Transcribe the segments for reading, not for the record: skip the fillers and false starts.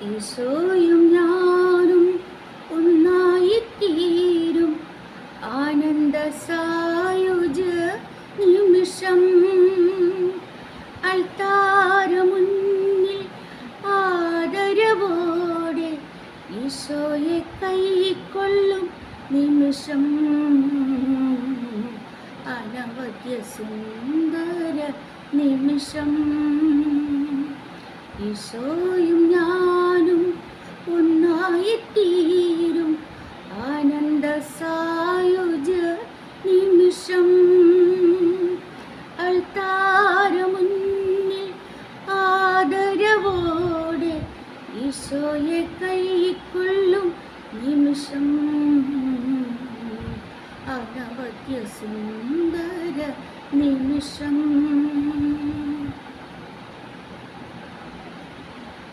ഈശോയും ഞാനും ഒന്നായിത്തീരും ആനന്ദ സായുജ നിമിഷം. അൾത്താരമുന്നിൽ ആദരവോടെ ഈശോയെ കൈക്കൊള്ളും നിമിഷം. അനവധ്യ സുന്ദര നിമിഷം. ഈശോയും ഞാനും ഒന്നായിത്തീരും ആനന്ദ സായുജ നിമിഷം. അൾത്താരമുന്നിൽ ആദരവോടെ ഈശോയെ കൈക്കൊള്ളും നിമിഷം. അനവധ്യ സുന്ദര നിമിഷം.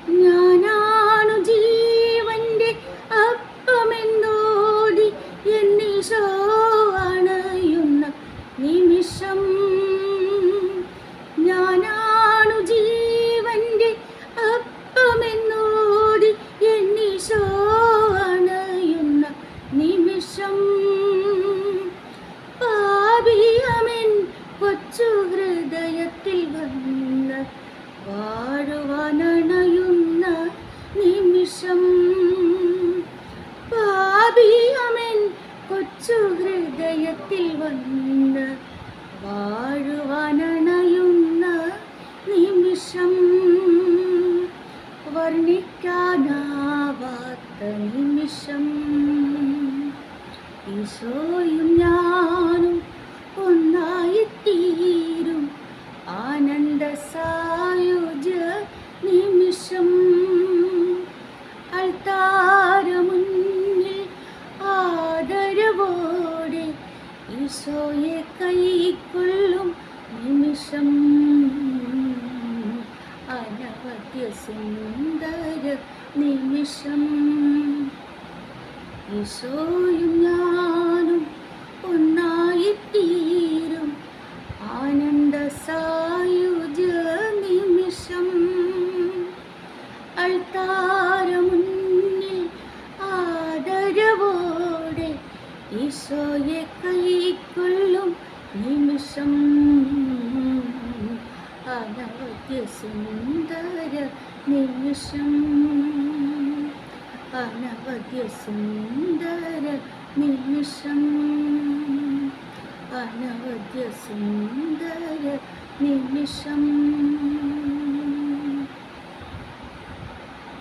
ഞാനാണു ജീവന്റെ അപ്പമെന്നോതി എന്നീശോ അണയുന്ന നിമിഷം. ഞാനാണു ജീവന്റെ അപ്പമെന്നോതി എന്നീശോ അണയുന്ന നിമിഷം. പാപിയമെൻ കൊച്ചു ഹൃദയത്തിൽ വന്ന് വാഴുവാനണയുന്ന നിമിഷം. പാപിയമെൻ കൊച്ചു ഹൃദയത്തിൽ വന്ന് വാഴുവാനണയുന്ന നിമിഷം. വർണ്ണിക്കാനാവാത്ത നിമിഷം. ഈശോയും ഞാനും ഒന്നായിത്തീരും ആനന്ദ സായുജ നിമിഷം. അൾത്താരമുന്നിൽ ആദരവോടെ ഈശോയെ കൈക്കൊള്ളും നിമിഷം. അനവധ്യ സുന്ദര നിമിഷം. ഈശോയും ഞാനും ഒന്നായിത്തീരും ആനന്ദ സായുജ നിമിഷം. അൾത്താരമുന്നിൽ ആദരവോടെ ഈശോയെ കൈക്കൊള്ളും നിമിഷം. അനവധ്യ സുന്ദര നിമിഷം. അനവധ്യ സുന്ദര നിമിഷം. അനവധ്യ സുന്ദര നിമിഷം.